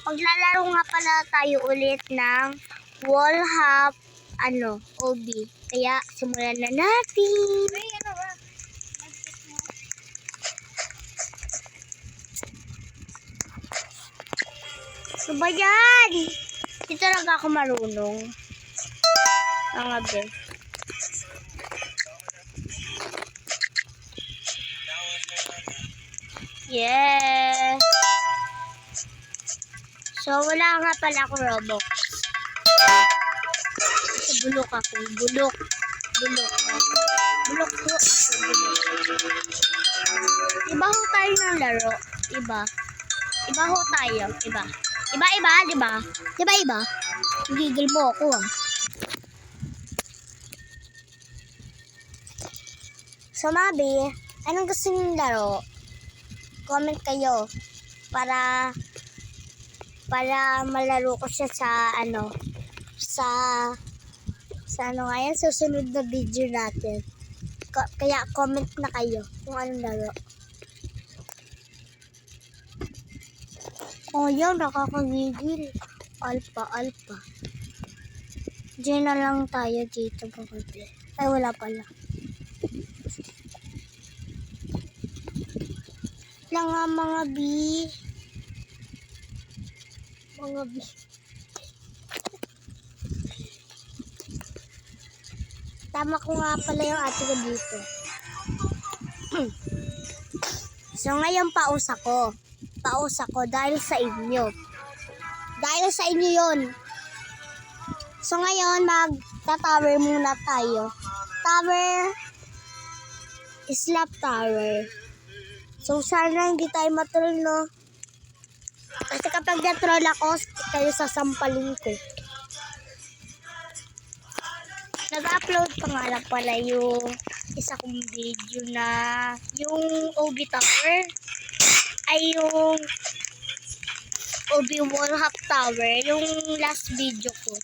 Maglalaro nga pala tayo ulit ng wall hop, OB. Kaya, simulan na natin. So ba yan? Dito lang ako marunong. Mga be. Yes! So, wala nga pala ako Robux. Kasi bulok ako. Bulok. Bulok. Bulok po ako. Bulok. Iba ho tayo ng laro. Iba. Iba ho tayo. Iba. Iba, diba? Iba. Gigil mo ako ah. So, Mabi, anong gusto niyong laro? Comment kayo para malaro ko siya sa susunod na video natin. Kaya comment na kayo kung anong laro. Oh, yun, nakakagigil. Alpha. Diyan na lang tayo dito. Ay, wala pala. Lang nga mga B. Tama ko nga pala yung ate ko dito. So ngayon pausa ko dahil sa inyo. Dahil sa inyo yun. So ngayon magta-tower muna tayo. Tower. Slap tower. So sana hindi tayo matroll, no? Kasi kapag na-troll ako, kayo sasampalin ko. Nag-upload pa nga lang pala yung isa kong video na yung OB Tower ay yung OB Wall Hop Tower, yung last video ko.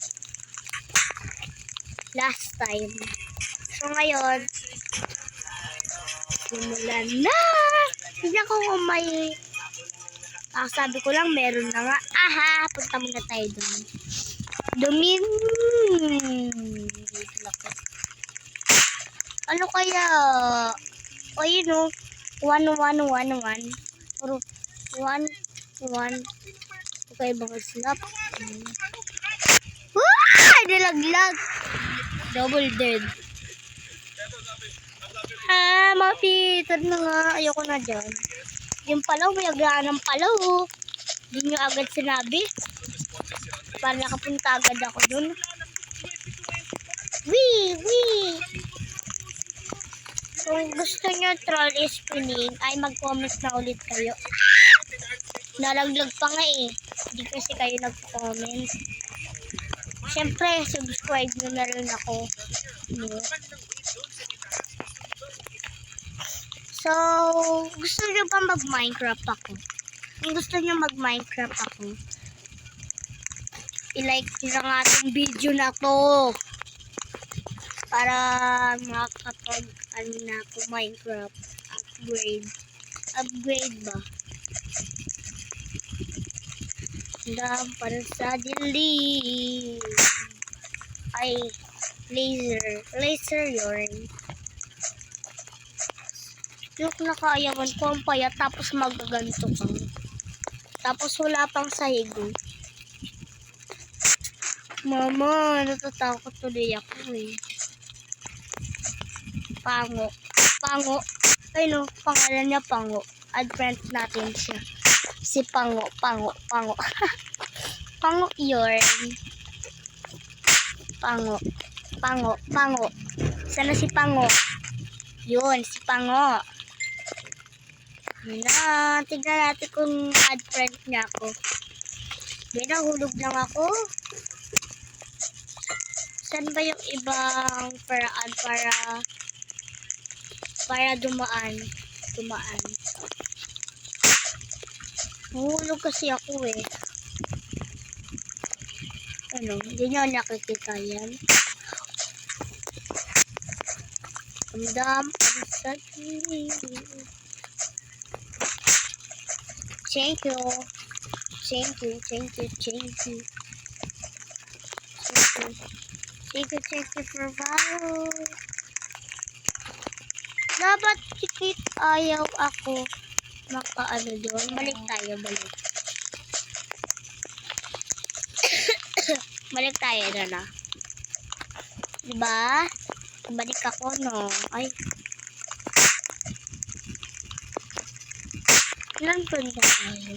Last time. So ngayon, simulan na! Tignan ko kung may sabi ko lang, meron na nga. Aha! Punta muna tayo doon. Ano kaya? O yun o. 1-1-1-1. Puro 1-1. Okay, baka slap. Nilaglag. Double dead. Mapitod na nga. Ayoko na dyan. Yung palaw, may agaan ng palaw. Hindi nyo agad sinabi. Para nakapunta agad ako dun. Wee! Kung gusto nyo troll spinning, ay mag-comment na ulit kayo. Nalaglag pa nga eh. Hindi kasi kayo nag-comment. Siyempre, subscribe nyo na rin ako. No? So, gusto nyo ba mag-Minecraft ako? Kung gusto nyo mag-Minecraft ako, i-like nyo lang ating video na to. Para makakapag na ako Minecraft. Upgrade ba? Hanggang para sa dilim. Ay, laser yun. Yung nakayawan ko ang payat tapos magaganto ka. Tapos wala pang sahig. Mama, natatakot tuloy ako eh. Pango. Ay no, pangalan niya Pango. Add friend natin siya. Si Pango. Pango yun. Pango. Sana si Pango. Yun, si Pango. Na, tignan natin kung add friend niya ako. Binahulog lang ako. Saan ba yung ibang paraan para dumaan? Mahulog kasi ako eh. Hindi nyo nakikita yan. Damdam para sa Thank you. Thank you. Thank you for follow. Dapat tikit ayaw ako makaano doon. Balik tayo. Balik tayo doon ah. Diba? Balik ako no. Ay. Ilan punta tayo?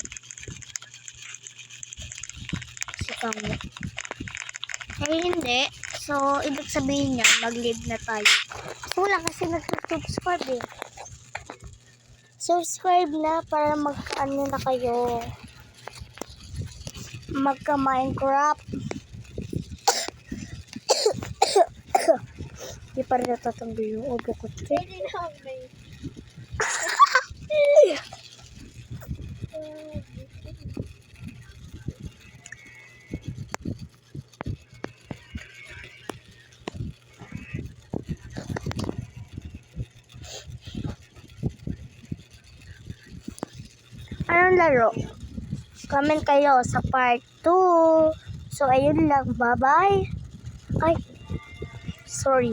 Kasi kami. Ay hindi. So, ibig sabihin niya, mag-leave na tayo. Wala kasi nag-subscribe eh. Subscribe na para mag-ano na kayo. Magka-Minecraft. Di pa rin natatanggal yung ubo ko. Anong laro? Comment kayo sa part 2. So, ayun lang. Bye-bye. Ay, sorry.